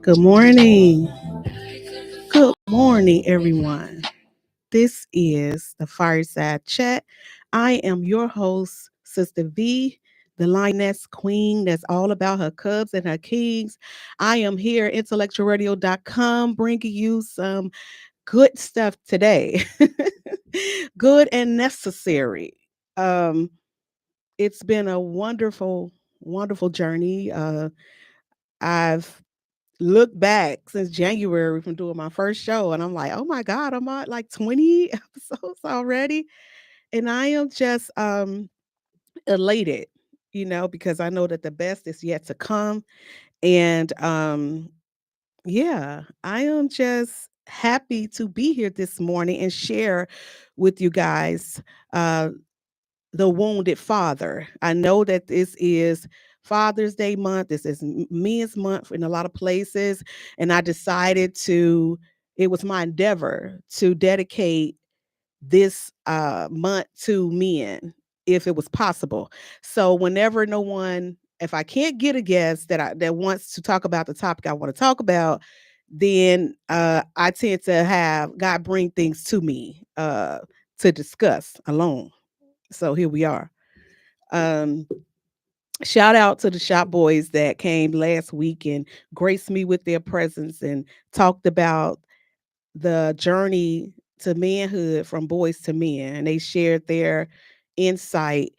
Good morning. Good morning, everyone. This is the Fireside Chat. I am your host, Sister V, the lioness queen that's all about her cubs and her kings. I am here at IntellectualRadio.com bringing you some good stuff today. Good and necessary. Um, it's been a wonderful, wonderful journey. I've looked back since January from doing my first show, and I'm like, oh my God, I'm on like 20 episodes already. And I am just elated, because I know that the best is yet to come. And yeah, I am just happy to be here this morning and share with you guys uh the wounded father. I know that this is Father's Day month. This is Men's Month in a lot of places. And I decided it was my endeavor to dedicate this month to men if it was possible. So whenever if I can't get a guest that wants to talk about the topic I want to talk about, then I tend to have God bring things to me to discuss alone. So here we are. Um, Shout out to the shop boys that came last week and graced me with their presence and talked about the journey to manhood from boys to men. And they shared their insight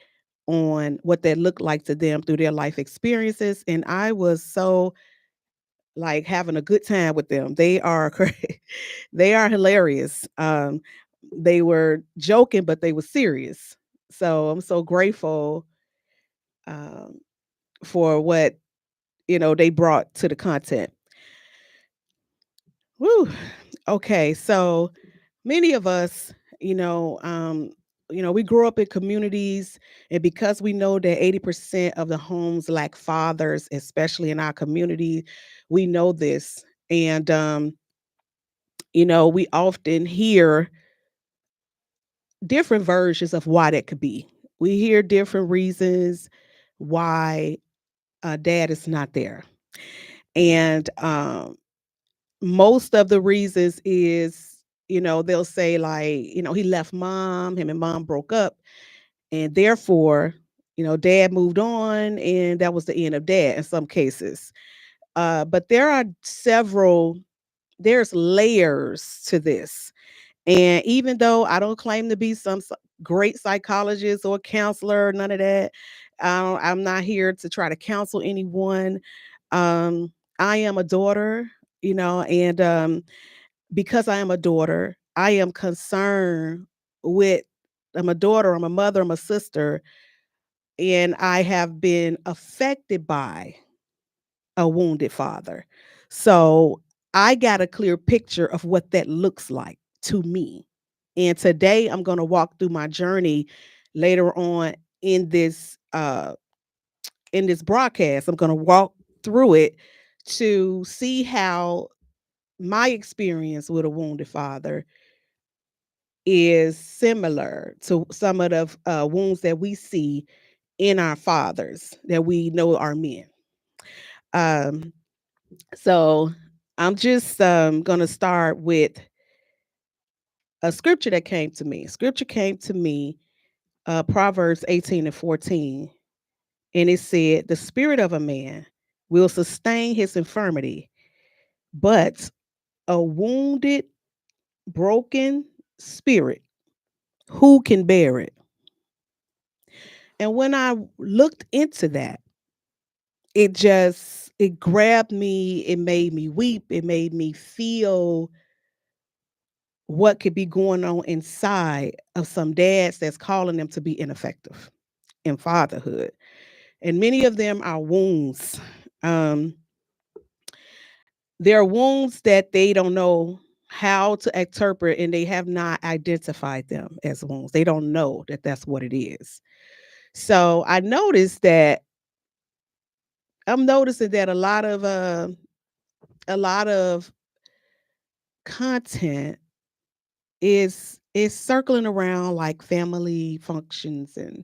on what that looked like to them through their life experiences. And I was so like having a good time with them. They are they are hilarious. They were joking, but they were serious. So I'm so grateful um, for what they brought to the content. Woo. Okay, so many of us, we grew up in communities, and because we know that 80% of the homes lack fathers, especially in our community, we know this, and we often hear different versions of why that could be. We hear different reasons why dad is not there, and most of the reasons is, they'll say like, he left mom, him and mom broke up, and therefore, dad moved on, and that was the end of dad in some cases. But there's layers to this. And even though I don't claim to be some great psychologist or counselor, none of that, I'm not here to try to counsel anyone. I am a daughter, and because I am a daughter, I am concerned with. I'm a daughter, I'm a mother, I'm a sister, and I have been affected by a wounded father. So I got a clear picture of what that looks like to me. And today I'm going to walk through my journey later on in this broadcast. I'm going to walk through it to see how my experience with a wounded father is similar to some of the wounds that we see in our fathers that we know are men. Um, so I'm just going to start with a scripture that came to me. Scripture came to me, Proverbs 18:14, and it said, "The spirit of a man will sustain his infirmity, but a wounded, broken spirit, who can bear it?" And when I looked into that, it grabbed me, it made me weep, it made me feel what could be going on inside of some dads that's calling them to be ineffective in fatherhood. And many of them are wounds. Um, there are wounds that they don't know how to interpret, and they have not identified them as wounds. They don't know that that's what it is. So I'm noticing that a lot of content is circling around like family functions and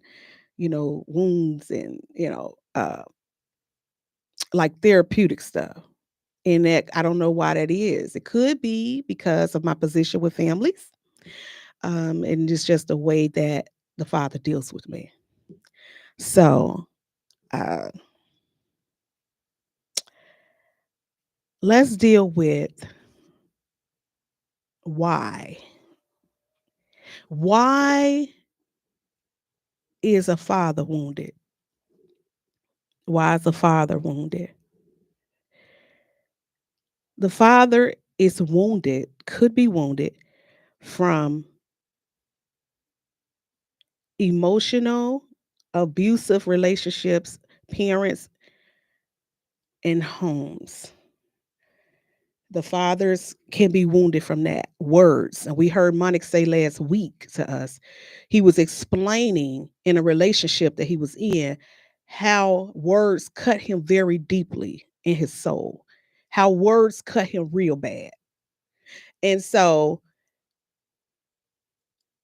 wounds and, like therapeutic stuff. And that I don't know why that is. It could be because of my position with families. And it's just the way that the Father deals with me. So uh, let's deal with why. Why is a father wounded? Why is a father wounded? The father is wounded, could be wounded from emotional, abusive relationships, parents, and homes. The fathers can be wounded from that. Words. And we heard Monique say last week to us, he was explaining in a relationship that he was in how words cut him very deeply in his soul, how words cut him real bad. And so,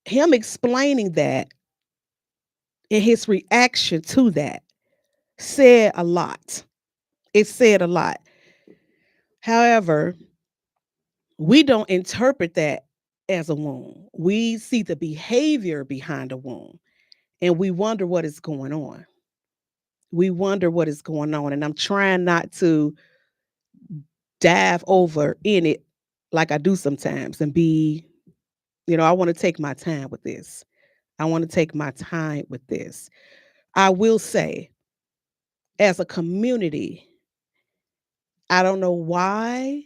him explaining that and his reaction to that said a lot. It said a lot. However, we don't interpret that as a wound. We see the behavior behind a wound and we wonder what is going on. We wonder what is going on. And I'm trying not to dive over in it like I do sometimes and be, I want to take my time with this. I want to take my time with this. I will say, as a community, I don't know why,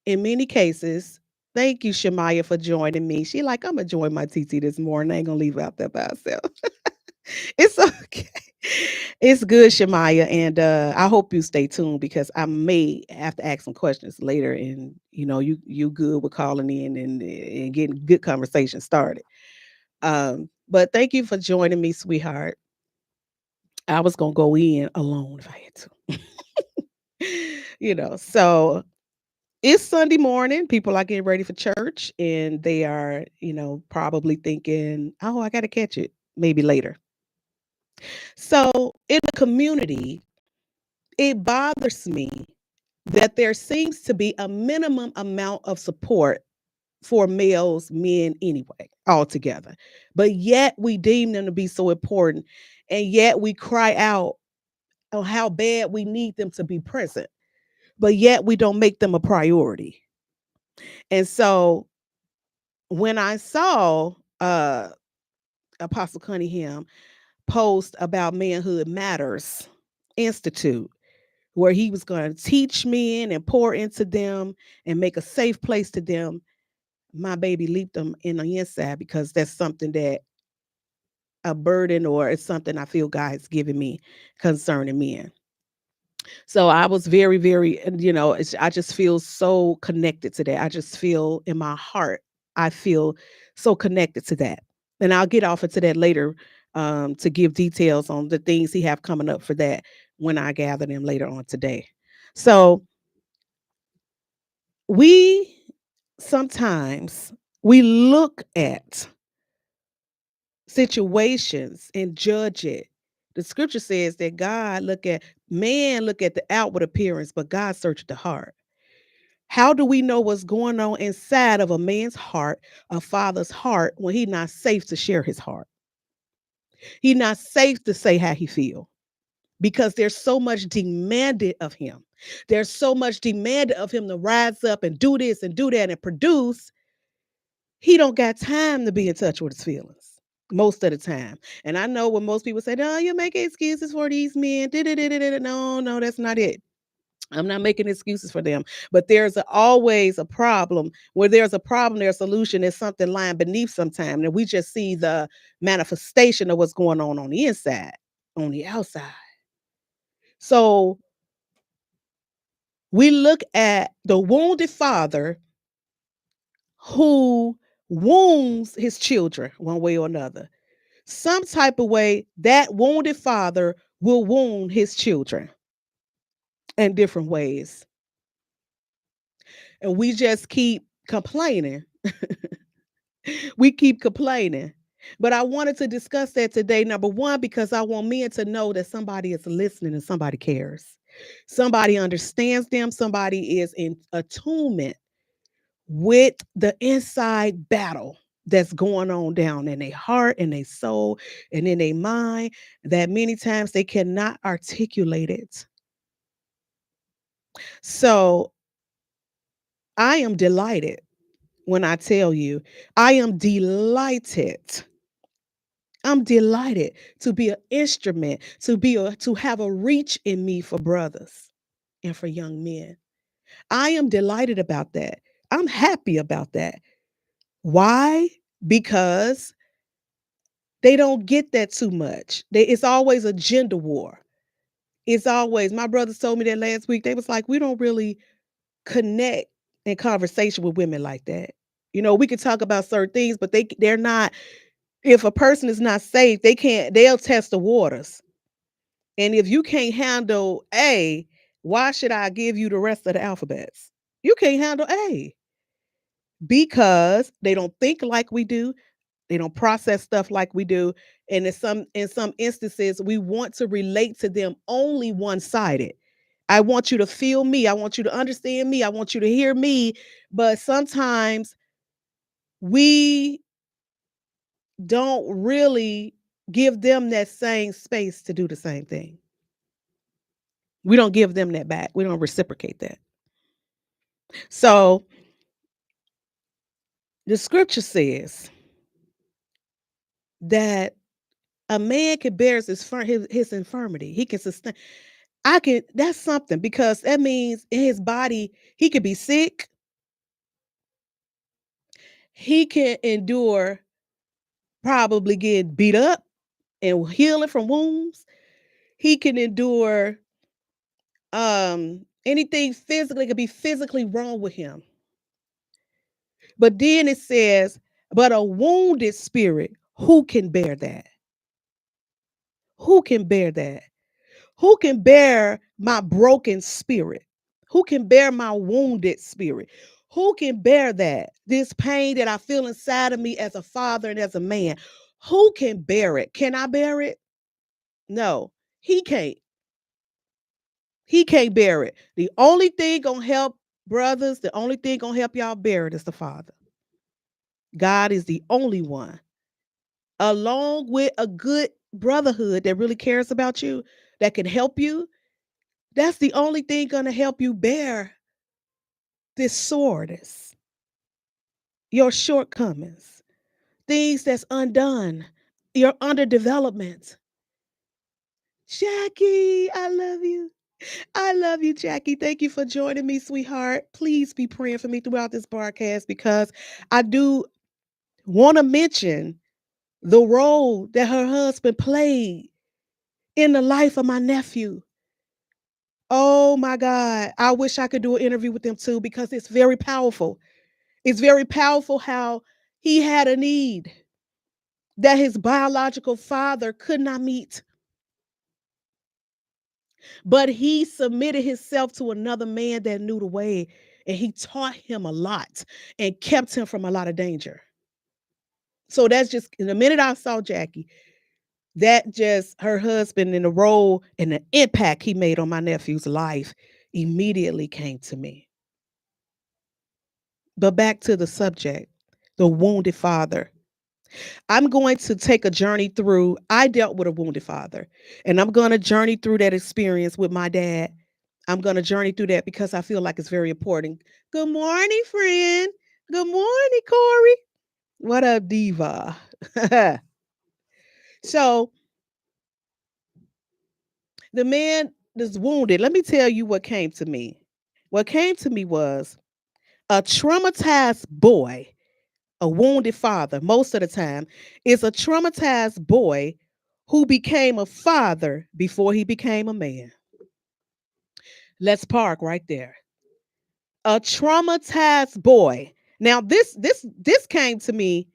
in many cases, thank you, Shemaya, for joining me. She like, I'm gonna join my TT this morning. I ain't gonna leave her out there by herself. It's okay. It's good, Shemaya, and I hope you stay tuned because I may have to ask some questions later. And you good with calling in and getting good conversation started. But thank you for joining me, sweetheart. I was gonna go in alone if I had to. So it's Sunday morning. People are getting ready for church and they are, probably thinking, oh, I got to catch it maybe later. So in the community, it bothers me that there seems to be a minimum amount of support for males, men anyway, altogether. But yet we deem them to be so important. And yet we cry out on how bad we need them to be present. But yet we don't make them a priority. And so when I saw Apostle Cunningham post about Manhood Matters Institute, where he was going to teach men and pour into them and make a safe place to them, my baby leaped them in the inside because that's something that a burden or it's something I feel God has given me concerning men. So I was very, very, I just feel so connected to that. I just feel in my heart, I feel so connected to that. And I'll get off into that later to give details on the things he have coming up for that when I gather them later on today. So we sometimes we look at situations and judge it. The scripture says that man look at the outward appearance, but God searched the heart. How do we know what's going on inside of a man's heart, a father's heart, when he's not safe to share his heart? He's not safe to say how he feel because there's so much demanded of him. There's so much demanded of him to rise up and do this and do that and produce. He don't got time to be in touch with his feelings most of the time. And I know when most people say, "No, you're making excuses for these men." No, no, that's not it. I'm not making excuses for them, but always a problem. Where there's a problem, there's a solution. There's something lying beneath sometime, and we just see the manifestation of what's going on the inside, on the outside. So we look at the wounded father who wounds his children one way or another. Some type of way, that wounded father will wound his children in different ways. And we just keep complaining. We keep complaining. But I wanted to discuss that today, number one, because I want men to know that somebody is listening and somebody cares. Somebody understands them, somebody is in attunement with the inside battle that's going on down in their heart and their soul and in their mind that many times they cannot articulate it. So I am delighted when I tell you, I am delighted. I'm delighted to be an instrument, to have a reach in me for brothers and for young men. I am delighted about that. I'm happy about that. Why? Because they don't get that too much. It's always a gender war. It's always, my brothers told me that last week. They was like, we don't really connect in conversation with women like that. We could talk about certain things, but they're not, if a person is not safe, they'll test the waters. And if you can't handle A, why should I give you the rest of the alphabets? You can't handle A because they don't think like we do. They don't process stuff like we do. And in some instances, we want to relate to them only one-sided. I want you to feel me. I want you to understand me. I want you to hear me. But sometimes we don't really give them that same space to do the same thing. We don't give them that back. We don't reciprocate that. So the scripture says that a man can bear his infirmity. He can sustain. I can. That's something because that means in his body he could be sick. He can endure probably get beat up and healing from wounds. He can endure anything physically could be physically wrong with him. But then it says, but a wounded spirit, who can bear that? Who can bear that? Who can bear my broken spirit? Who can bear my wounded spirit? Who can bear that? This pain that I feel inside of me as a father and as a man. Who can bear it? Can I bear it? No, he can't. He can't bear it. The only thing gonna help brothers, the only thing gonna help y'all bear it is the Father. God is the only one, along with a good brotherhood that really cares about you, that can help you. That's the only thing gonna help you bear this soreness, your shortcomings, things that's undone, your underdevelopment. Jackie, I love you. I love you, Jackie. Thank you for joining me, sweetheart. Please be praying for me throughout this broadcast because I do want to mention the role that her husband played in the life of my nephew. Oh my God. I wish I could do an interview with them too because it's very powerful. It's very powerful how he had a need that his biological father could not meet. But he submitted himself to another man that knew the way, and he taught him a lot and kept him from a lot of danger. So that's just in the minute I saw Jackie, that just her husband and the role and the impact he made on my nephew's life immediately came to me. But back to the subject, the wounded father. I'm going to take a journey through. I dealt with a wounded father, and I'm going to journey through that experience with my dad. I'm going to journey through that because I feel like it's very important. Good morning, friend. Good morning, Corey. What up, diva? So the man is wounded. Let me tell you what came to me. What came to me was a traumatized boy, a wounded father, most of the time, is a traumatized boy who became a father before he became a man. Let's park right there. A traumatized boy. Now, this came to me,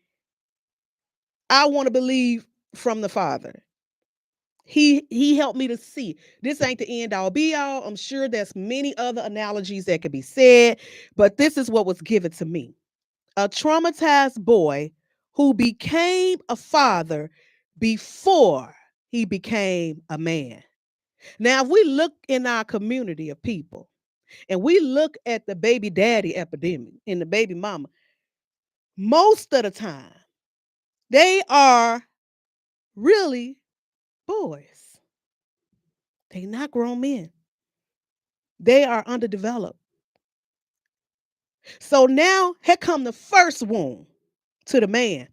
I want to believe from the father. He helped me to see this ain't the end all be all. I'm sure there's many other analogies that could be said, but this is what was given to me. A traumatized boy who became a father before he became a man. Now, if we look in our community of people and we look at the baby daddy epidemic and the baby mama, most of the time they are really boys. They not grown men. They are underdeveloped. So now here come the first wound to the man.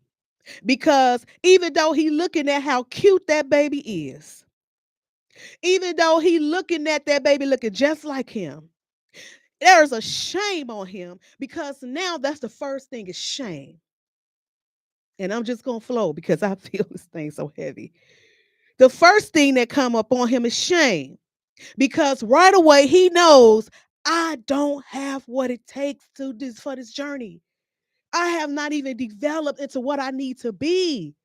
Because even though he looking at how cute that baby is, even though he looking at that baby looking just like him, there's a shame on him because now that's the first thing is shame. And I'm just gonna flow because I feel this thing so heavy. The first thing that come up on him is shame because right away he knows I don't have what it takes to this for this journey. I have not even developed into what I need to be.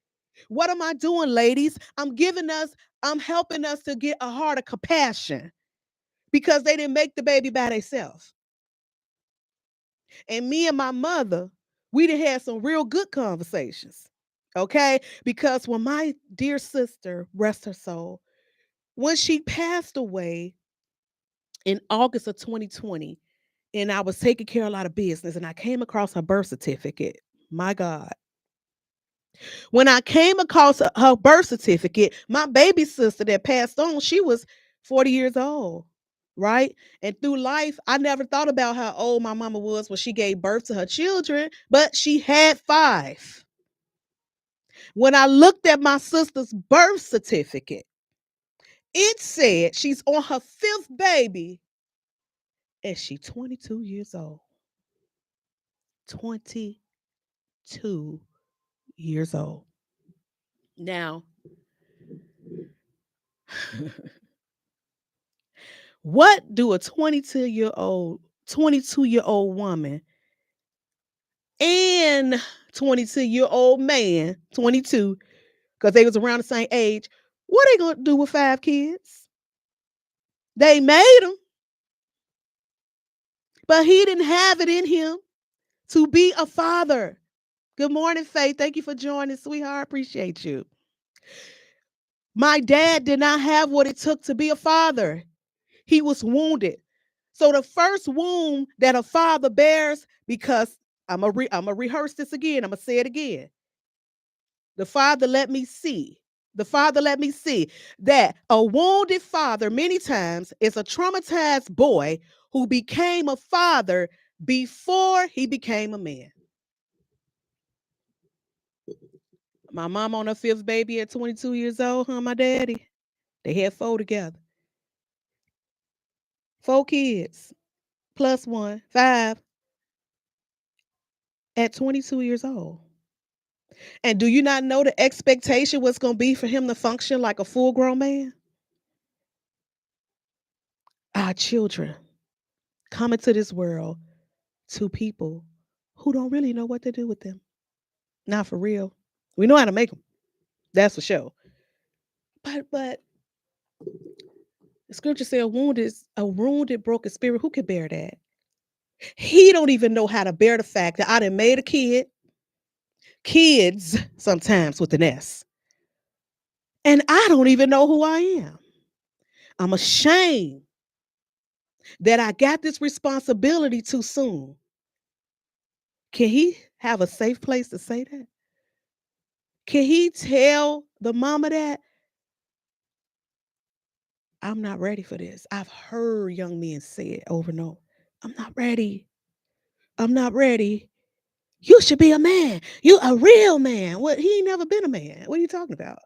What am I doing, ladies? I'm helping us to get a heart of compassion because they didn't make the baby by themselves. And me and my mother, we done had some real good conversations. Okay? Because when my dear sister, rest her soul, when she passed away in August of 2020, and I was taking care of a lot of business, and I came across her birth certificate. My God. When I came across her birth certificate, my baby sister that passed on, she was 40 years old, right? And through life, I never thought about how old my mama was when she gave birth to her children, but she had five. When I looked at my sister's birth certificate, it said she's on her fifth baby and she's 22 years old. 22 years old. Now, what do a 22-year-old woman and 22-year-old man, 22, because they was around the same age, what are they gonna do with five kids? They made them, but he didn't have it in him to be a father. Good morning, Faith. Thank you for joining, sweetheart. Appreciate you. My dad did not have what it took to be a father. He was wounded. So the first wound that a father bears, because I'm gonna rehearse this again. I'm gonna say it again. The father let me see. The father let me see that a wounded father many times is a traumatized boy who became a father before he became a man. My mom on her fifth baby at 22 years old, huh? My daddy. They had four together. Four kids plus one, five at 22 years old. And do you not know the expectation was going to be for him to function like a full grown man? Our children come into this world to people who don't really know what to do with them. Not for real. We know how to make them. That's for sure. But the scripture says a wounded, broken spirit. Who can bear that? He don't even know how to bear the fact that I done made a kids sometimes with an S, and I don't even know who I am. I'm ashamed that I got this responsibility too soon. Can he have a safe place to say that? Can he tell the mama that I'm not ready for this? I've heard young men say it over and over. I'm not ready. I'm not ready. You should be a man. You a real man. What he ain't never been a man. What are you talking about?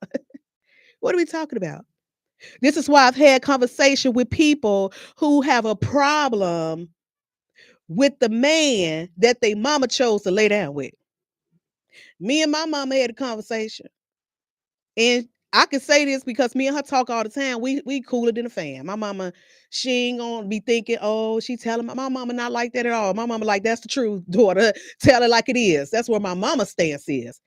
What are we talking about? This is why I've had conversation with people who have a problem with the man that they mama chose to lay down with. Me and my mama had a conversation. And I can say this because me and her talk all the time. We cooler than a fan. My mama, she ain't gonna be thinking, oh, she telling my mama not like that at all. My mama like that's the truth, daughter. Tell it like it is. That's where my mama stance is.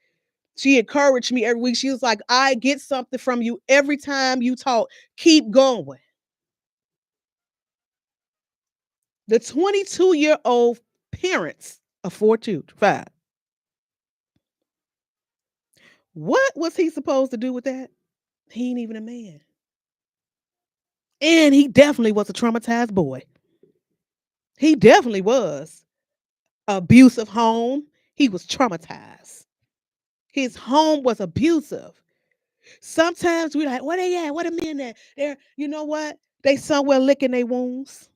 She encouraged me every week. She was like, I get something from you every time you talk. Keep going. The 22-year-old parents of 4 children, five, What was he supposed to do with that? He ain't even a man. And he definitely was a traumatized boy. He definitely was. Abusive home. He was traumatized. His home was abusive. Sometimes we like, where they at? What a men at? They're, you know what? They somewhere licking their wounds.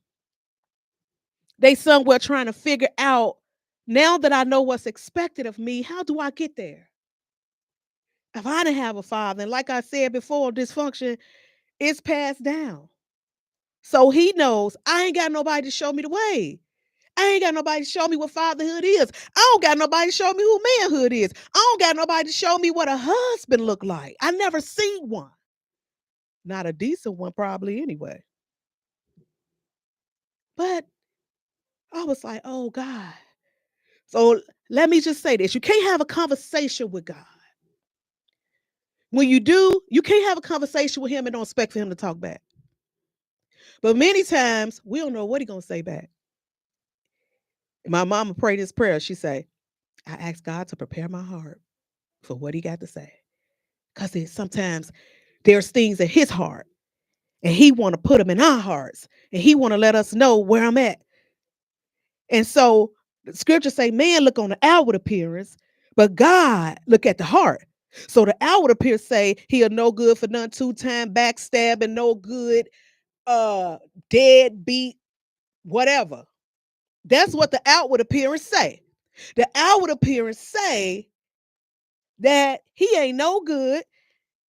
They somewhere trying to figure out, now that I know what's expected of me, how do I get there? If I didn't have a father, and like I said before, dysfunction is passed down. So he knows I ain't got nobody to show me the way. I ain't got nobody to show me what fatherhood is. I don't got nobody to show me who manhood is. I don't got nobody to show me what a husband look like. I never seen one. Not a decent one, probably anyway. But I was like, oh God. So let me just say this. You can't have a conversation with God. When you do, you can't have a conversation with him and don't expect for him to talk back. But many times we don't know what he's gonna say back. My mama prayed this prayer. She say, I ask God to prepare my heart for what he got to say. Because sometimes there's things in his heart and he want to put them in our hearts and he want to let us know where I'm at. And so the scriptures say, man look on the outward appearance, but God look at the heart. So the outward appearance say he a no good for none, two-time backstabbing, no good, deadbeat, whatever. That's what the outward appearance say. The outward appearance say that he ain't no good.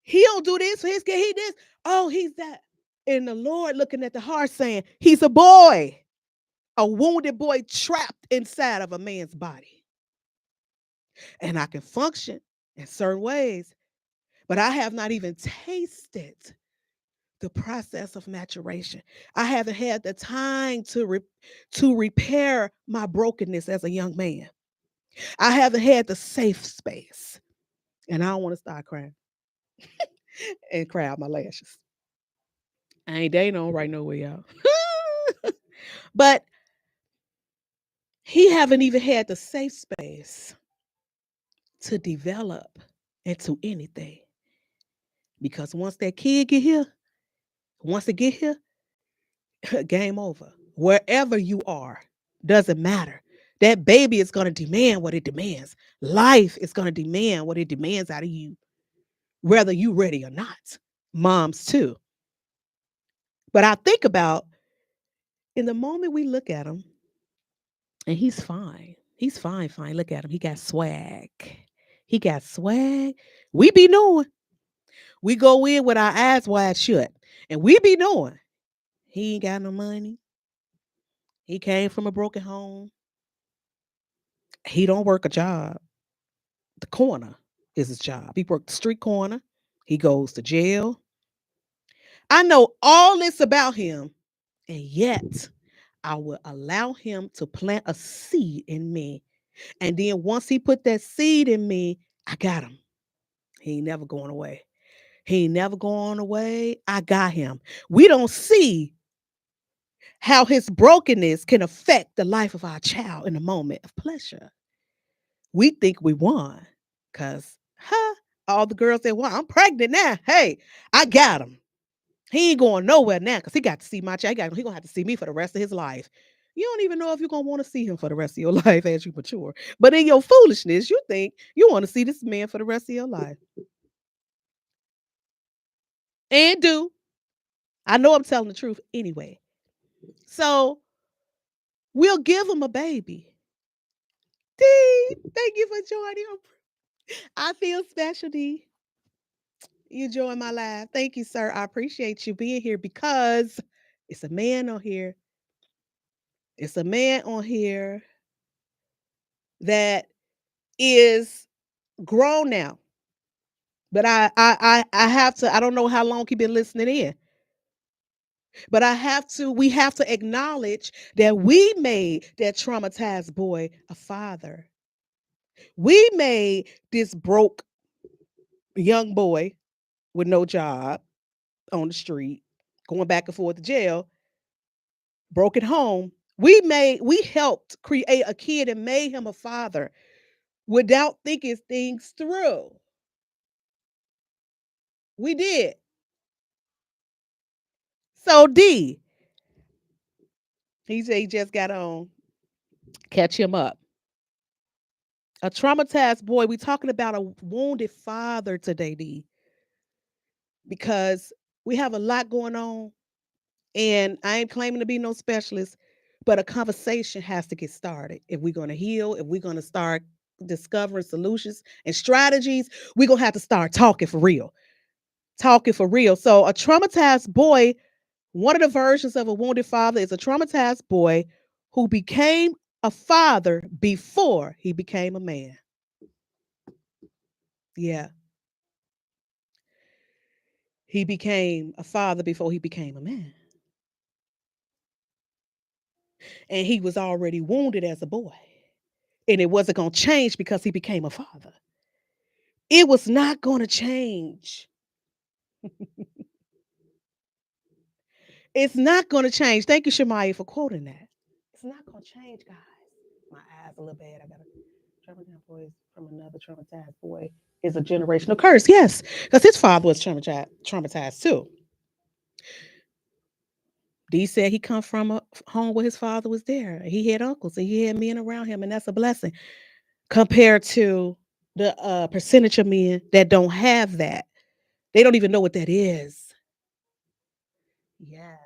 He don't do this for his kid. He this. Oh, he's that. And the Lord looking at the heart saying, he's a boy, a wounded boy trapped inside of a man's body. And I can function in certain ways, but I have not even tasted the process of maturation. I haven't had the time to repair my brokenness as a young man. I haven't had the safe space. And I don't want to start crying and cry out my lashes. I ain't dating on right nowhere, y'all. But he haven't even had the safe space to develop into anything. Because once that kid get here, once they get here, game over. Wherever you are, doesn't matter. That baby is going to demand what it demands. Life is going to demand what it demands out of you, whether you ready or not. Moms too. But I think about in the moment we look at him, and he's fine. He's fine, fine. Look at him. He got swag. He got swag. We be knowing. We go in with our eyes wide shut. And we be knowing. He ain't got no money. He came from a broken home. He don't work a job. The corner is his job. He worked the street corner. He goes to jail. I know all this about him. And yet I will allow him to plant a seed in me. And then once he put that seed in me, I got him. He ain't never going away. He ain't never going away. I got him. We don't see how his brokenness can affect the life of our child in a moment of pleasure. We think we won because, all the girls that won, I'm pregnant now. Hey, I got him. He ain't going nowhere now because he got to see my child. He going to have to see me for the rest of his life. You don't even know if you're going to want to see him for the rest of your life as you mature. But in your foolishness, you think you want to see this man for the rest of your life. And do. I know I'm telling the truth anyway. So we'll give him a baby. D, thank you for joining. I feel special, D. You join my live. Thank you, sir. I appreciate you being here because it's a man on here. It's a man on here that is grown now. But I have to, I don't know how long he been listening in. But we have to acknowledge that we made that traumatized boy a father. We made this broke young boy with no job on the street, going back and forth to jail, broken home. We helped create a kid and made him a father without thinking things through. We did. So D, he said he just got on. Catch him up. A traumatized boy. We talking about a wounded father today, D, because we have a lot going on. And I ain't claiming to be no specialist, but a conversation has to get started. If we're going to heal, if we're going to start discovering solutions and strategies, we're going to have to start talking for real. Talking for real. So, a traumatized boy, one of the versions of a wounded father is a traumatized boy who became a father before he became a man. Yeah, he became a father before he became a man. And he was already wounded as a boy. And it wasn't going to change because he became a father. It was not going to change. It's not going to change. Thank you, Shemaya, for quoting that. It's not going to change, guys. My eyes a little bad. I got a traumatized boy from another traumatized boy is a generational curse. Yes, because his father was traumatized too. D said he come from a home where his father was there. He had uncles and he had men around him, and that's a blessing compared to the percentage of men that don't have that. They don't even know what that is. Yes.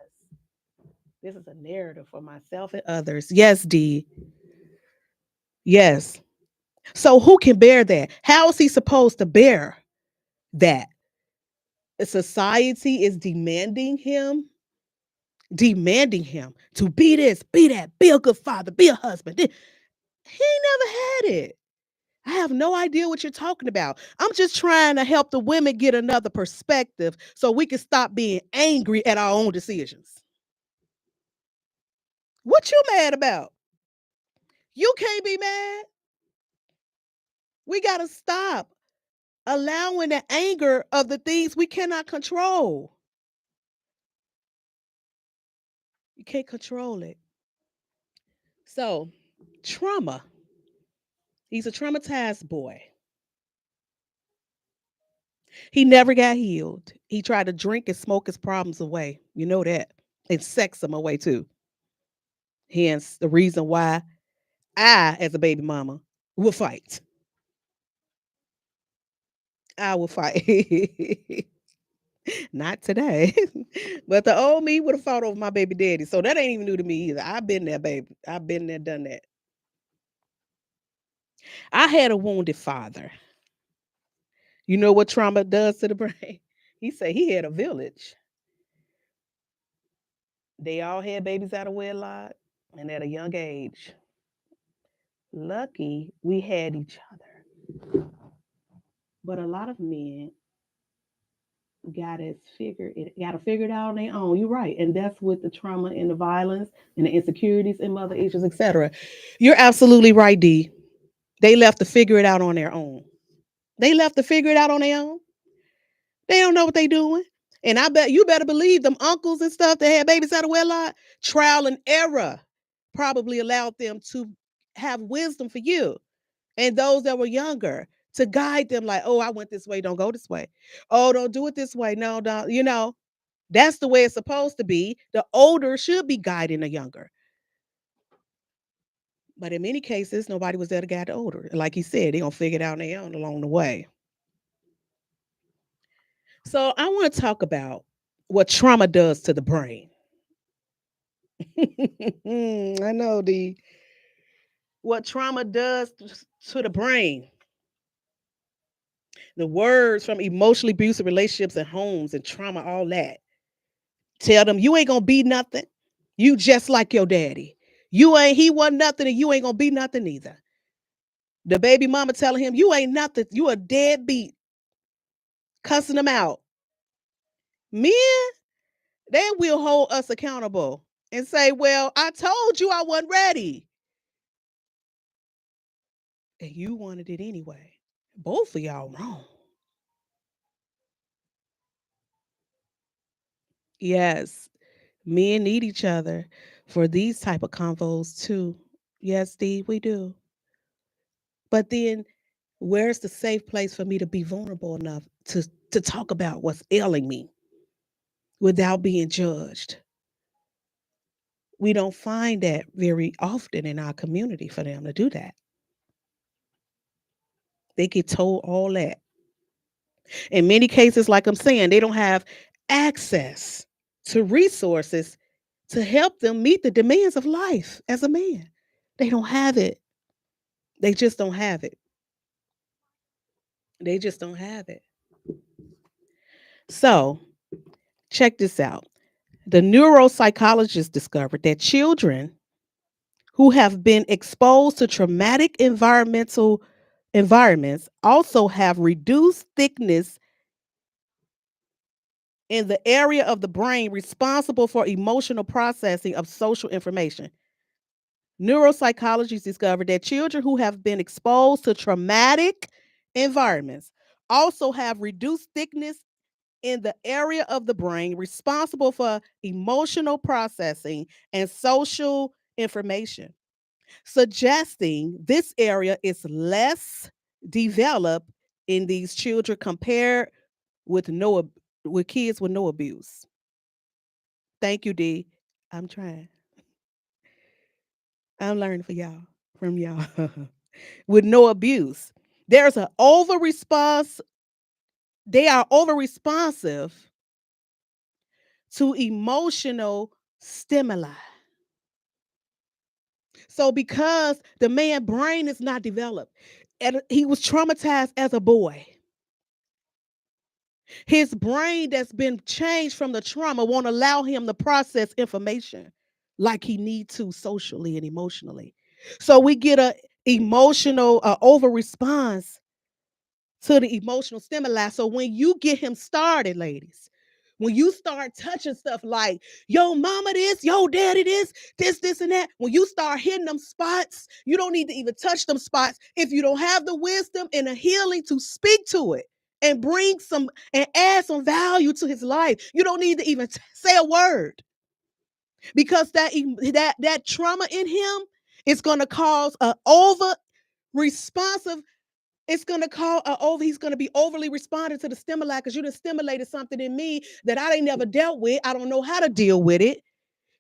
This is a narrative for myself and others. Yes, D. Yes. So who can bear that? How is he supposed to bear that? Society is demanding him to be this, be that, be a good father, be a husband. He never had it. I have no idea what you're talking about. I'm just trying to help the women get another perspective so we can stop being angry at our own decisions. What you mad about? You can't be mad. We got to stop allowing the anger of the things we cannot control. You can't control it. So, trauma. He's a traumatized boy. He never got healed. He tried to drink and smoke his problems away. You know that. And sex them away too. Hence the reason why I, as a baby mama, will fight. I will fight. Not today. But the old me would have fought over my baby daddy. So that ain't even new to me either. I've been there, baby. I've been there, done that. I had a wounded father. You know what trauma does to the brain? He said he had a village. They all had babies out of wedlock and at a young age. Lucky we had each other. But a lot of men got to figure it out on their own. You're right. And that's with the trauma and the violence and the insecurities and mother issues, etc. You're absolutely right, D. They left to figure it out on their own. They left to figure it out on their own. They don't know what they doing. And I bet you better believe them uncles and stuff that had babies out of wedlock, trial and error probably allowed them to have wisdom for you and those that were younger to guide them like, oh, I went this way, don't go this way. Oh, don't do it this way. No, don't, that's the way it's supposed to be. The older should be guiding the younger. But in many cases, nobody was there to guide the older. Like he said, they're gonna figure it out on their own along the way. So I want to talk about what trauma does to the brain. I know the what trauma does to the brain. The words from emotionally abusive relationships and homes and trauma, all that. Tell them you ain't gonna be nothing. You just like your daddy. He wasn't nothing and you ain't gonna be nothing either. The baby mama telling him you ain't nothing. You a deadbeat, cussing them out. Men, they will hold us accountable and say, well, I told you I wasn't ready. And you wanted it anyway. Both of y'all wrong. Yes, men need each other for these type of convos too. Yes, Steve, we do. But then where's the safe place for me to be vulnerable enough to to talk about what's ailing me without being judged. We don't find that very often in our community for them to do that. They get told all that. In many cases, like I'm saying, they don't have access to resources to help them meet the demands of life as a man. They don't have it. They just don't have it. They just don't have it. So, check this out. The neuropsychologists discovered that children who have been exposed to traumatic environmental environments also have reduced thickness in the area of the brain responsible for emotional processing of social information. Neuropsychologists discovered that children who have been exposed to traumatic environments also have reduced thickness in the area of the brain responsible for emotional processing and social information, suggesting this area is less developed in these children compared with with kids with no abuse. Thank you, D. I'm trying. I'm learning for y'all from y'all with no abuse. There's an over response. They are over responsive to emotional stimuli. So because the man brain is not developed, and he was traumatized as a boy, his brain that's been changed from the trauma won't allow him to process information like he need to socially and emotionally. So we get a emotional over response to the emotional stimuli. So when you get him started, ladies, when you start touching stuff like yo mama this, yo daddy this and that, when you start hitting them spots, you don't need to even touch them spots if you don't have the wisdom and the healing to speak to it and bring some and add some value to his life. You don't need to even say a word because that trauma in him is going to cause a over responsive. It's gonna call over. He's gonna be overly responding to the stimuli because you done stimulated something in me that I ain't never dealt with. I don't know how to deal with it.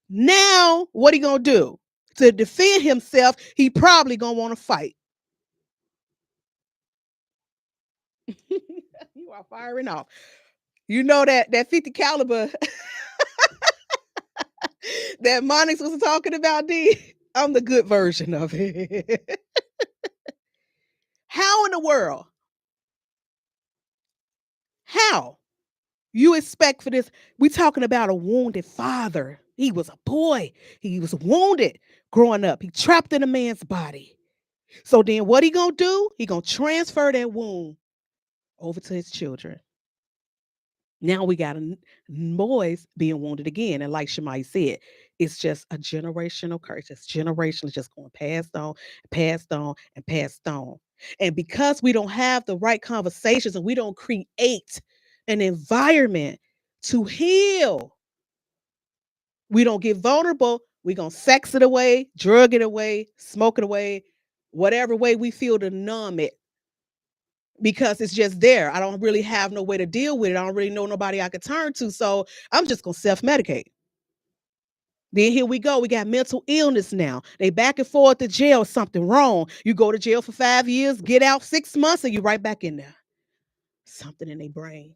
Now, what he gonna do to defend himself? He probably gonna want to fight. You are firing off. You know that 50 caliber that Monix was talking about. D. I'm the good version of it. How in the world? How? You expect for this? We talking about a wounded father. He was a boy. He was wounded growing up. He trapped in a man's body. So then what he gonna do? He gonna transfer that wound over to his children. Now we got boys being wounded again. And like Shemai said, it's just a generational curse. It's generational, just going passed on, passed on, and passed on. And because we don't have the right conversations and we don't create an environment to heal, we don't get vulnerable. We're going to sex it away, drug it away, smoke it away, whatever way we feel to numb it because it's just there. I don't really have no way to deal with it. I don't really know nobody I could turn to. So I'm just going to self medicate. Then here we go. We got mental illness now. They back and forth to jail. Something wrong. You go to jail for 5 years, get out 6 months, and you right back in there. Something in their brain.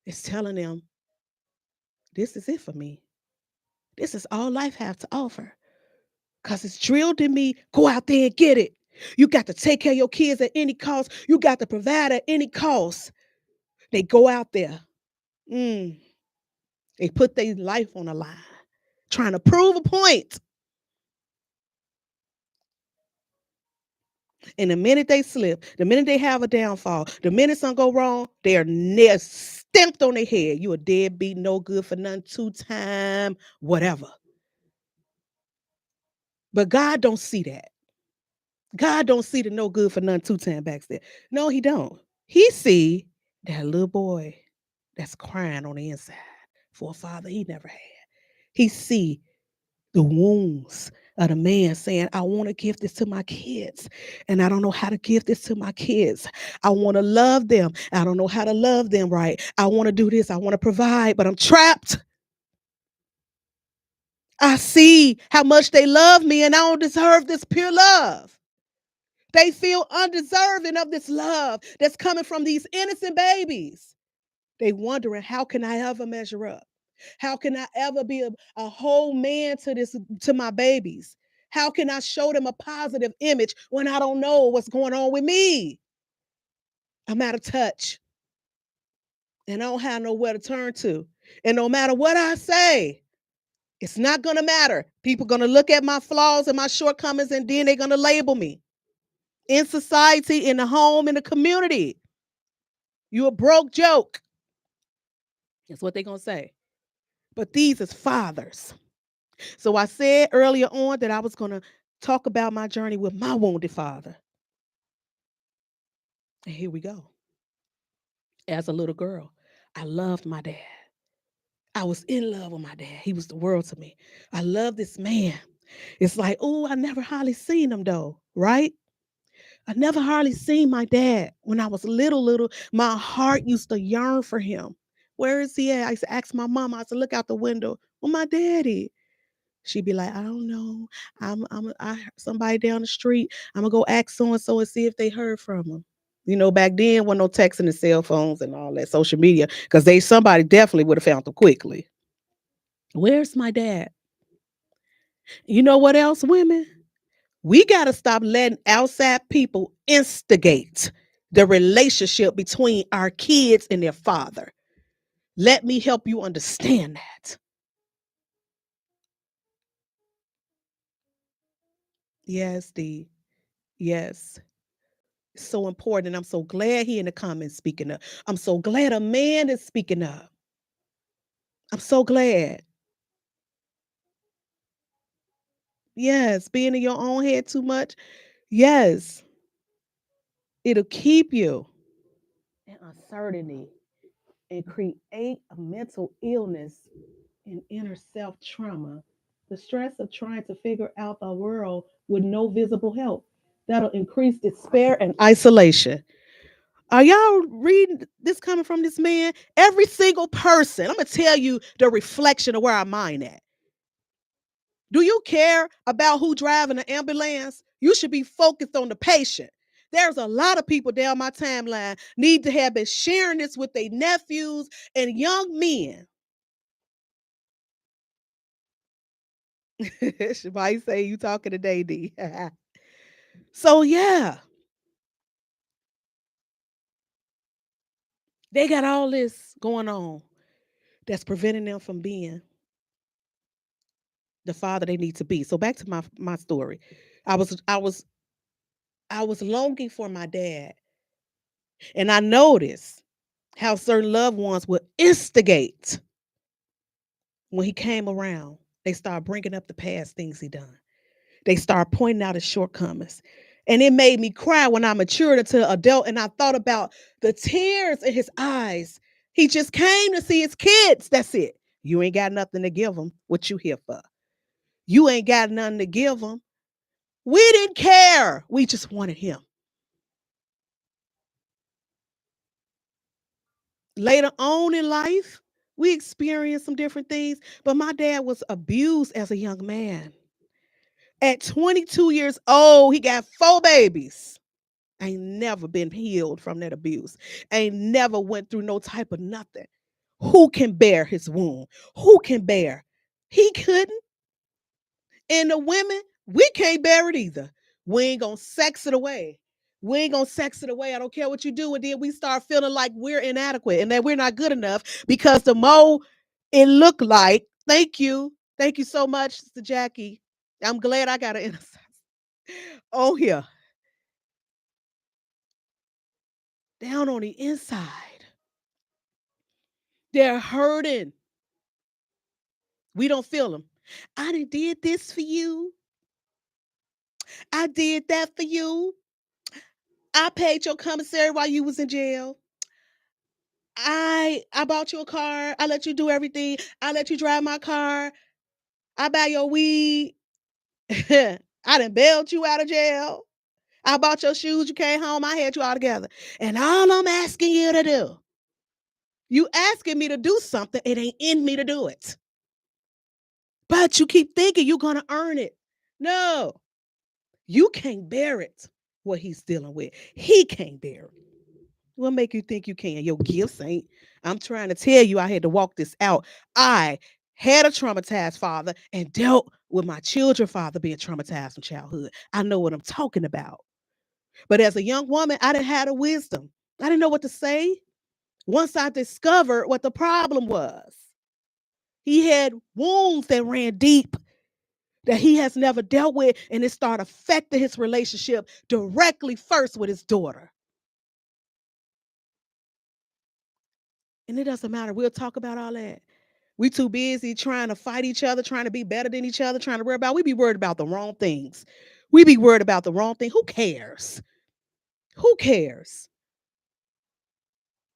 It's telling them, this is it for me. This is all life have to offer. Because it's drilled in me, go out there and get it. You got to take care of your kids at any cost. You got to provide at any cost. They go out there. Mm, they put their life on the line, trying to prove a point. And the minute they slip, the minute they have a downfall, the minute something go wrong, they are stamped on their head. You a deadbeat, no good for nothing, 2-time, whatever. But God don't see that. God don't see the no good for nothing, 2-time backstep. No, he don't. He see that little boy that's crying on the inside for a father he never had. He see The wounds of the man saying, I want to give this to my kids, and I don't know how to give this to my kids. I want to love them. I don't know how to love them right. I want to do this. I want to provide, but I'm trapped. I see how much they love me, and I don't deserve this pure love. They feel undeserving of this love that's coming from these innocent babies. They wondering, how can I ever measure up? How can I ever be a whole man to my babies? How can I show them a positive image when I don't know what's going on with me? I'm out of touch, and I don't have nowhere to turn to. And no matter what I say, it's not going to matter. People are going to look at my flaws and my shortcomings, and then they're going to label me in society, in the home, in the community. You a broke joke. That's what they're going to say. But these is fathers. So I said earlier on that I was going to talk about my journey with my wounded father. And here we go. As a little girl, I loved my dad. I was in love with my dad. He was the world to me. I love this man. It's like, oh, I never hardly seen him though, right? I never hardly seen my dad when I was little. My heart used to yearn for him. Where is he at? I used to ask my mom. I used to look out the window. Well, my daddy. She'd be like, I don't know. I somebody down the street. I'm gonna go ask so and so and see if they heard from him. You know, back then, wasn't no texting and cell phones and all that social media, because somebody definitely would have found them quickly. Where's my dad? You know what else, women? We gotta stop letting outside people instigate the relationship between our kids and their father. Let me help you understand that. Yes, D. Yes. So important. And I'm so glad he in the comments speaking up. I'm so glad a man is speaking up. I'm so glad. Yes, being in your own head too much. Yes, it'll keep you in uncertainty and create a mental illness and inner self trauma. The stress of trying to figure out the world with no visible help. That'll increase despair and isolation. Are y'all reading this coming from this man? Every single person, I'm going to tell you the reflection of where our mind at. Do you care about who driving the ambulance? You should be focused on the patient. There's a lot of people down my timeline need to have been sharing this with their nephews and young men. Somebody say you talking today, D. So yeah, they got all this going on that's preventing them from being the father they need to be. So back to my story. I was I was I was longing for my dad, and I noticed how certain loved ones would instigate when he came around. They start bringing up the past things he done. They start pointing out his shortcomings. And it made me cry when I matured into adult and I thought about the tears in his eyes. He just came to see his kids. That's it. You ain't got nothing to give them. What you here for? You ain't got nothing to give them. We didn't care. We just wanted him. Later on in life, we experienced some different things, but my dad was abused as a young man. At 22 years old, he got 4 babies. Ain't never been healed from that abuse. Ain't never went through no type of nothing. Who can bear his wound? Who can bear? He couldn't. And the women, we can't bear it either. We ain't gonna sex it away. We ain't gonna sex it away. I don't care what you do. And then we start feeling like we're inadequate and that we're not good enough because the more it looked like, thank you. Thank you so much, Sister Jackie. I'm glad I got an innocence. Oh, here. Down on the inside. They're hurting. We don't feel them. I did this for you. I did that for you. I paid your commissary while you was in jail. I bought you a car. I let you do everything. I let you drive my car. I buy your weed. I done bailed you out of jail. I bought your shoes. You came home. I had you all together. And all I'm asking you to do, you asking me to do something, it ain't in me to do it. But you keep thinking you're going to earn it. No, you can't bear it, what he's dealing with. He can't bear it. What make you think you can? Your gifts ain't. I'm trying to tell you, I had to walk this out. I had a traumatized father and dealt with my children father being traumatized from childhood. I know what I'm talking about. But as a young woman, I didn't have the wisdom. I didn't know what to say. Once I discovered what the problem was, he had wounds that ran deep that he has never dealt with, and it started affecting his relationship directly first with his daughter. And it doesn't matter. We'll talk about all that. We too busy trying to fight each other, trying to be better than each other, trying to worry about. We be worried about the wrong things. We be worried about the wrong thing. Who cares? Who cares?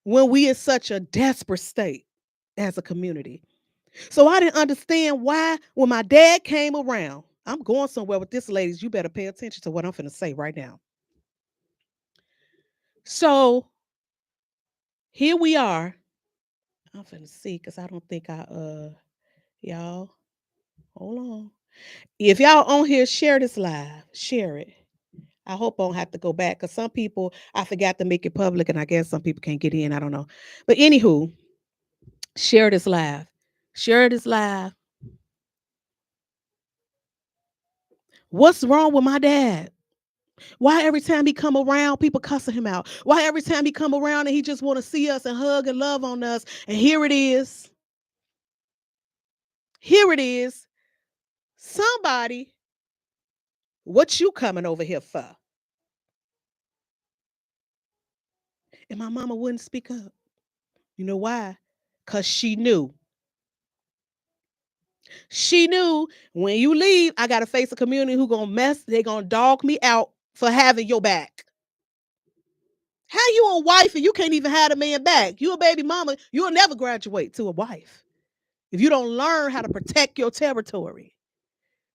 When we in such a desperate state as a community. So I didn't understand why when my dad came around. I'm going somewhere with this, ladies. You better pay attention to what I'm finna say right now. So here we are. I'm finna see because I don't think y'all hold on. If y'all on here, share this live. Share it. I hope I don't have to go back because some people I forgot to make it public, and I guess some people can't get in. I don't know. But anywho, share this live. Share this live. What's wrong with my dad? Why every time he come around, people cussing him out? Why every time he come around and he just want to see us and hug and love on us? And here it is. Here it is. Somebody, what you coming over here for? And my mama wouldn't speak up. You know why? Because she knew. She knew when you leave, I got to face a community who going to mess, they going to dog me out for having your back. How you a wife and you can't even have a man back? You a baby mama, you'll never graduate to a wife if you don't learn how to protect your territory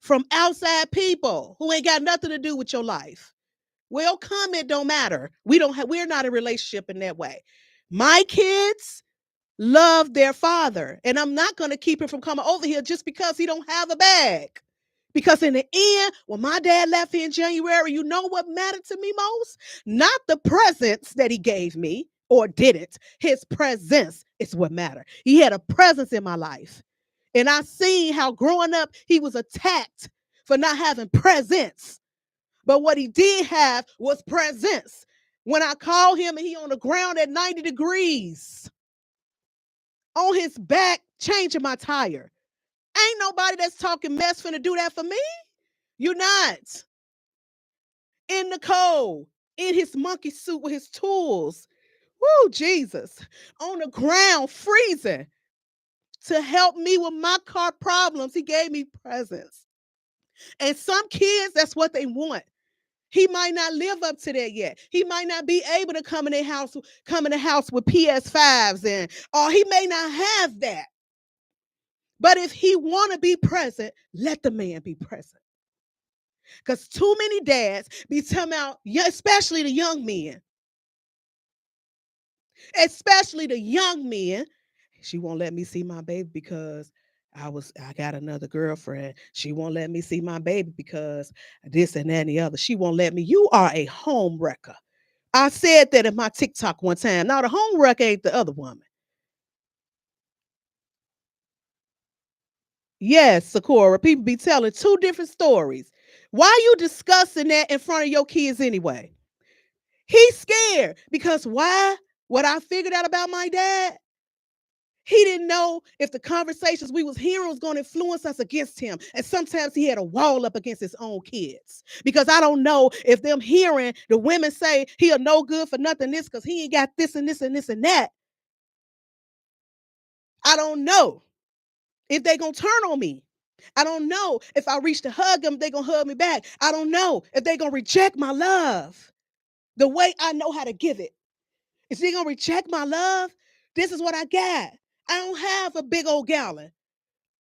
from outside people who ain't got nothing to do with your life. Well, comment don't matter. We're not in a relationship in that way. My kids love their father, and I'm not going to keep him from coming over here just because he don't have a bag. Because in the end, when my dad left here in January, you know what mattered to me most? Not the presents that he gave me or didn't. His presence is what mattered. He had a presence in my life. And I seen how growing up, he was attacked for not having presence. But what he did have was presence. When I called him and he on the ground at 90 degrees, on his back, changing my tire. Ain't nobody that's talking mess finna do that for me. You're not. In the cold, in his monkey suit with his tools. Woo, Jesus. On the ground, freezing. To help me with my car problems, he gave me presents. And some kids, that's what they want. He might not live up to that yet. He might not be able to come in the house with PS5s and or he may not have that. But if he want to be present, let the man be present. Because too many dads be telling out, especially the young men, especially the young men, she won't let me see my baby because I got another girlfriend. She won't let me see my baby because this and that and the other. She won't let me. You are a home wrecker. I said that in my TikTok one time. Now the home wrecker ain't the other woman. Yes, Sakura. People be telling two different stories. Why are you discussing that in front of your kids anyway? He's scared because why? What I figured out about my dad, he didn't know if the conversations we was hearing was going to influence us against him. And sometimes he had a wall up against his own kids. Because I don't know if them hearing the women say he a no good for nothing this because he ain't got this and this and this and that. I don't know if they going to turn on me. I don't know if I reach to hug them, they going to hug me back. I don't know if they going to reject my love the way I know how to give it. Is he gonna reject my love? This is what I got. I don't have a big old gallon.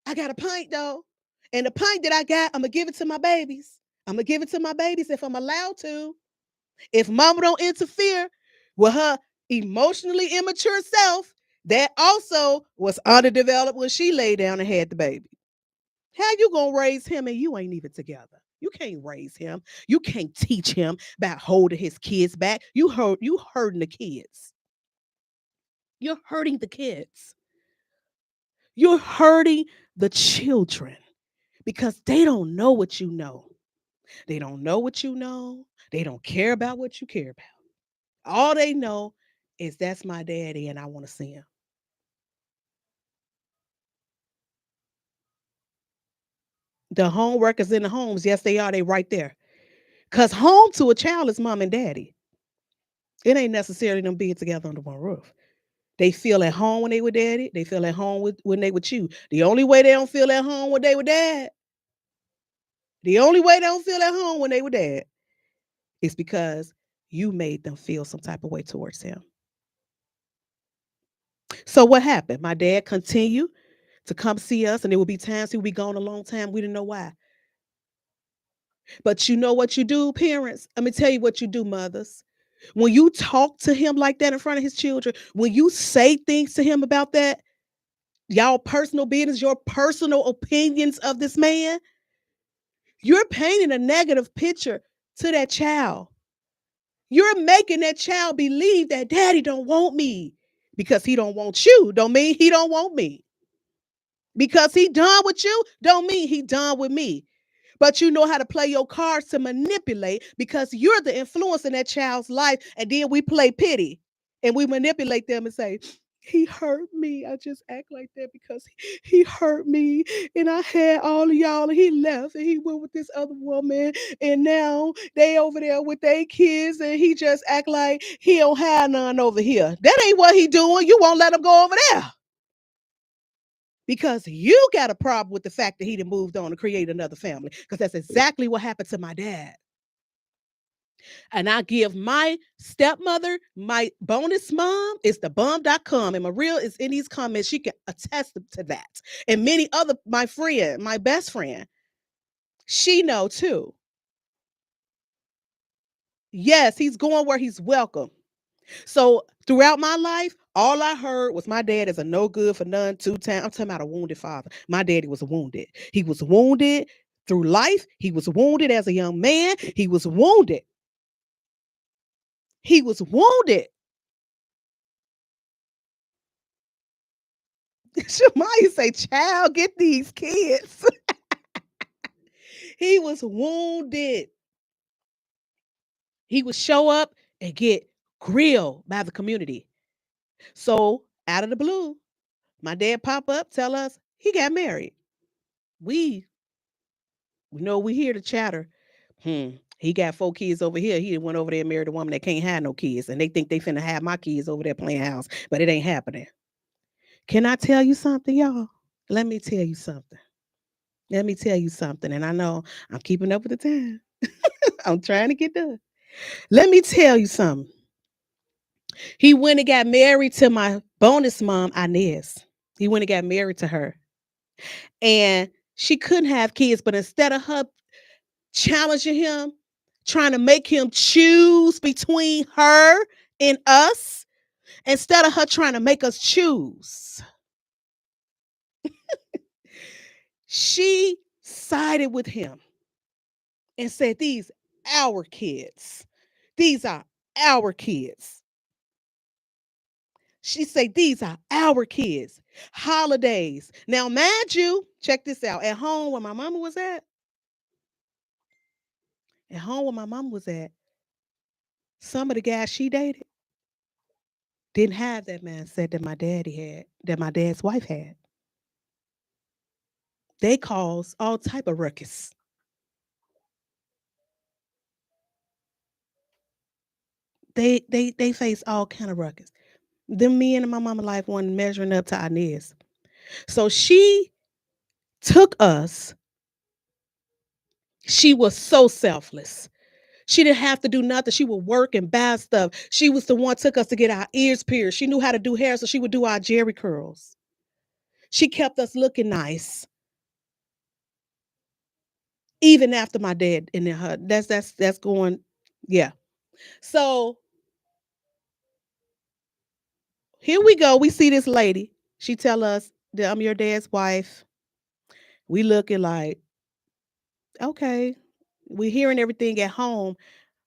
I got a pint though. And the pint that I got, I'm going to give it to my babies. I'm going to give it to my babies if I'm allowed to. If mama don't interfere with her emotionally immature self, that also was underdeveloped when she laid down and had the baby. How you gonna raise him and you ain't even together? You can't raise him. You can't teach him about holding his kids back. You hurting the kids. You're hurting the kids. You're hurting the children because they don't know what you know. They don't know what you know. They don't care about what you care about. All they know is that's my daddy and I want to see him. The homework is in the homes. Yes, they are. They right there. Because home to a child is mom and daddy. It ain't necessarily them being together under one roof. They feel at home when they with daddy. They feel at home when they with you. The only way they don't feel at home when they with dad, the only way they don't feel at home when they with dad is because you made them feel some type of way towards him. So what happened? My dad continued to come see us, and there would be times he would be gone a long time. We didn't know why. But you know what you do, parents? Let me tell you what you do, mothers. When you talk to him like that in front of his children, when you say things to him about that, y'all personal business, your personal opinions of this man, you're painting a negative picture to that child. You're making that child believe that daddy don't want me because he don't want you. Don't mean he don't want me. Because he done with you, don't mean he done with me. But you know how to play your cards to manipulate because you're the influence in that child's life. And then we play pity and we manipulate them and say, he hurt me. I just act like that because he hurt me. And I had all of y'all and he left and he went with this other woman. And now they over there with their kids and he just act like he don't have none over here. That ain't what he doing. You won't let him go over there because you got a problem with the fact that he done moved on to create another family. Because that's exactly what happened to my dad. And I give my stepmother my bonus mom. It's the bomb.com. And Maria is in these comments. She can attest to that. And many other, my friend, my best friend, she know too. Yes, he's going where he's welcome. So throughout my life, all I heard was my dad is a no good for none 2 times. I'm talking about a wounded father. My daddy was wounded. He was wounded through life. He was wounded as a young man. He was wounded. He was wounded. Shamaya say, child, get these kids. He was wounded. He would show up and get grilled by the community. So out of the blue, my dad pop up, tell us he got married. We know we hear the chatter. He got 4 kids over here. He went over there and married a woman that can't have no kids. And they think they finna have my kids over there playing house. But it ain't happening. Can I tell you something, y'all? Let me tell you something. Let me tell you something. And I know I'm keeping up with the time. I'm trying to get done. Let me tell you something. He went and got married to my bonus mom, Inez. He went and got married to her. And she couldn't have kids, but instead of her challenging him, trying to make him choose between her and us, instead of her trying to make us choose, she sided with him and said, these our kids. These are our kids. She said, these are our kids. Holidays. Now, mind you, check this out. At home where my mama was at home where my mama was at, some of the guys she dated didn't have that mindset that my daddy had, that my dad's wife had. They cause all type of ruckus. They face all kind of ruckus. Them men in my mama life wasn't measuring up to Inez. So she took us. She was so selfless. She didn't have to do nothing. She would work and buy stuff. She was the one took us to get our ears pierced. She knew how to do hair, so she would do our jerry curls. She kept us looking nice. even after my dad and then her. That's going, yeah. So here we go. We see this lady. She tell us that I'm your dad's wife. We looking like, okay. We hearing everything at home,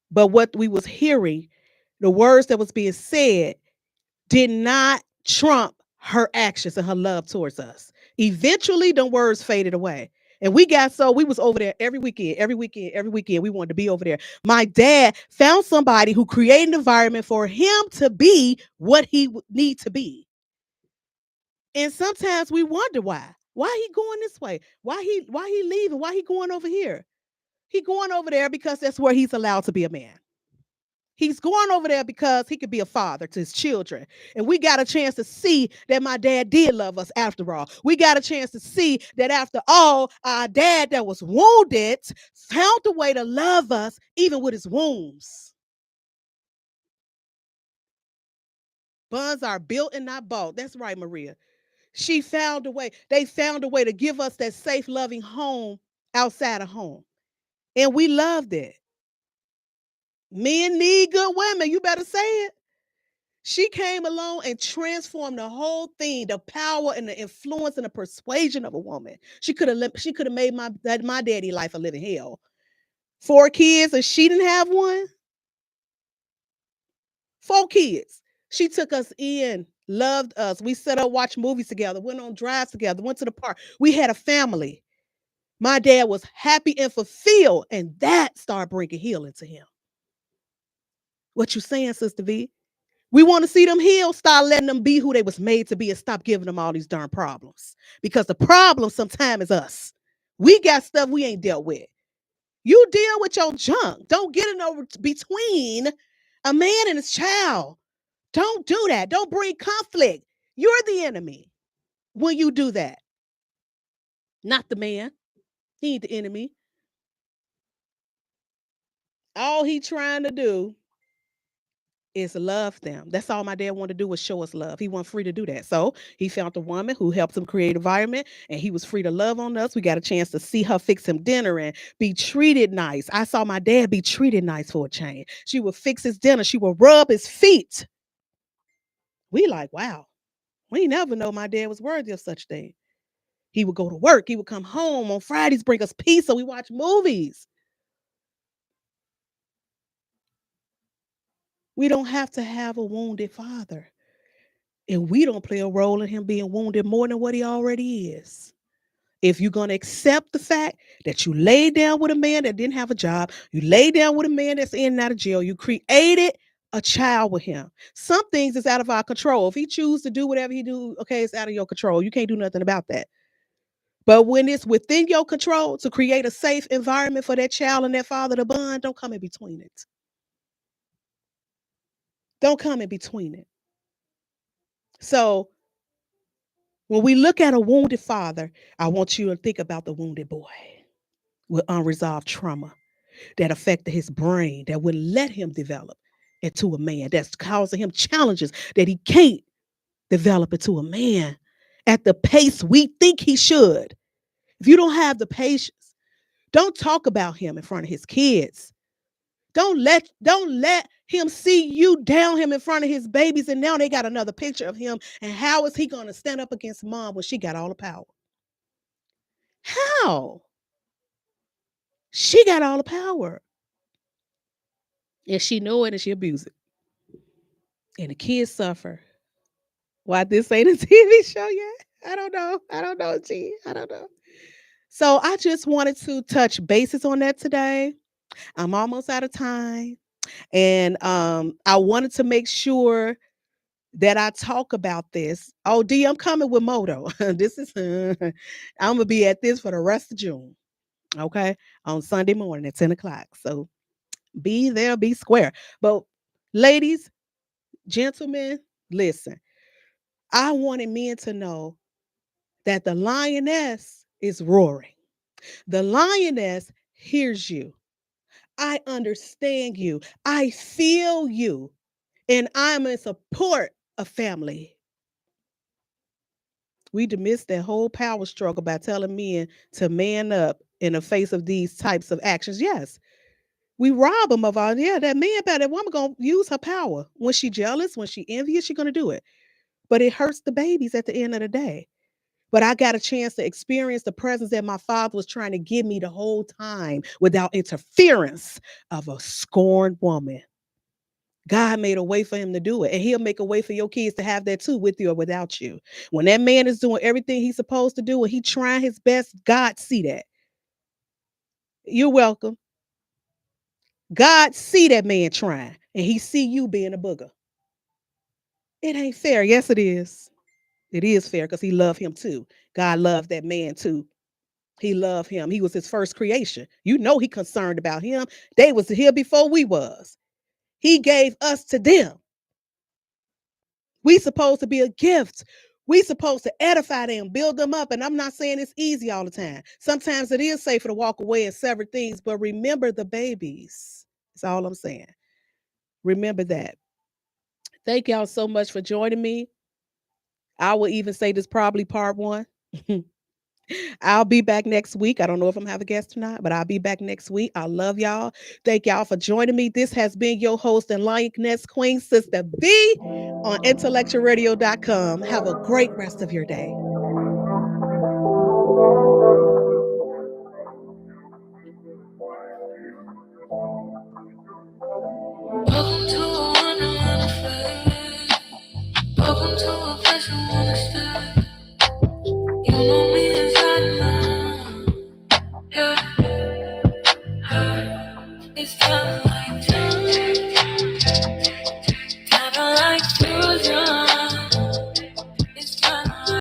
but what we was hearing, the words that was being said, did not trump her actions and her love towards us. Eventually, them words faded away. And we was over there every weekend, every weekend, every weekend. We wanted to be over there. My dad found somebody who created an environment for him to be what he need to be. And sometimes we wonder why. Why he going this way? Why he leaving? Why he going over here? He going over there because that's where he's allowed to be a man. He's going over there because he could be a father to his children. And we got a chance to see that my dad did love us after all. We got a chance to see that after all, our dad that was wounded found a way to love us even with his wounds. Bonds are built and not bought. That's right, Maria. She found a way. They found a way to give us that safe, loving home outside of home. And we loved it. Men need good women. You better say it. She came along and transformed the whole thing, the power and the influence and the persuasion of a woman. She could have made my daddy life a living hell. 4 kids and she didn't have one. 4 kids. She took us in, loved us. We set up, watched movies together, went on drives together, went to the park. We had a family. My dad was happy and fulfilled, and that started bringing healing to him. What you saying, Sister V? We want to see them heal, start letting them be who they was made to be and stop giving them all these darn problems. Because the problem sometimes is us. We got stuff we ain't dealt with. You deal with your junk. Don't get it over between a man and his child. Don't do that. Don't bring conflict. You're the enemy when you do that. Not the man. He ain't the enemy. All he trying to do is love them. That's all my dad wanted to do was show us love. He wasn't free to do that. So he found a woman who helped him create an environment and he was free to love on us. We got a chance to see her fix him dinner and be treated nice. I saw my dad be treated nice for a change. She would fix his dinner. She would rub his feet. We like, wow, we never know my dad was worthy of such thing. He would go to work. He would come home on Fridays, bring us pizza. We watch movies. We don't have to have a wounded father. And we don't play a role in him being wounded more than what he already is. If you're going to accept the fact that you laid down with a man that didn't have a job, you laid down with a man that's in and out of jail, you created a child with him. Some things is out of our control. If he chooses to do whatever he do, okay, it's out of your control. You can't do nothing about that. But when it's within your control to create a safe environment for that child and that father to bond, don't come in between it. Don't come in between it. So when we look at a wounded father, I want you to think about the wounded boy with unresolved trauma that affected his brain, that wouldn't let him develop into a man, that's causing him challenges that he can't develop into a man at the pace we think he should. If you don't have the patience, don't talk about him in front of his kids. Don't let him see you down him in front of his babies, and now they got another picture of him. And how is he gonna stand up against mom when she got all the power? How? She got all the power. And she know it and she abuse it. And the kids suffer. Why this ain't a TV show yet? I don't know. I don't know, G. I don't know. So I just wanted to touch bases on that today. I'm almost out of time. And I wanted to make sure that I talk about this. Oh, D, I'm coming with Moto. This is I'm gonna be at this for the rest of June. Okay. On Sunday morning at 10 o'clock. So be there, be square. But ladies, gentlemen, listen. I wanted men to know that the lioness is roaring. The lioness hears you. I understand you. I feel you. And I'm in support of family. We dismissed that whole power struggle by telling men to man up in the face of these types of actions. Yes, we rob them of all. Yeah, that man, that woman gonna use her power when she jealous, when she envious. She gonna do it, but it hurts the babies at the end of the day. But I got a chance to experience the presence that my father was trying to give me the whole time without interference of a scorned woman. God made a way for him to do it, and he'll make a way for your kids to have that too, with you or without you. When that man is doing everything he's supposed to do and he trying his best, God see that. You're welcome. God see that man trying, and he see you being a booger. It ain't fair. Yes, it is. It is fair because he loved him too. God loved that man too. He loved him. He was his first creation. You know he concerned about him. They was here before we was. He gave us to them. We supposed to be a gift. We supposed to edify them, build them up. And I'm not saying it's easy all the time. Sometimes it is safer to walk away and sever things, but remember the babies. That's all I'm saying. Remember that. Thank y'all so much for joining me. I will even say this probably part one. I'll be back next week. I don't know if I'm having a guest or not, but I'll be back next week. I love y'all. Thank y'all for joining me. This has been your host and Lioness Queen, Sister B, on IntellectualRadio.com. Have a great rest of your day. Welcome to a wonderland affair. Welcome to a place I wanna stay. You know me inside and out. Yeah, it's time.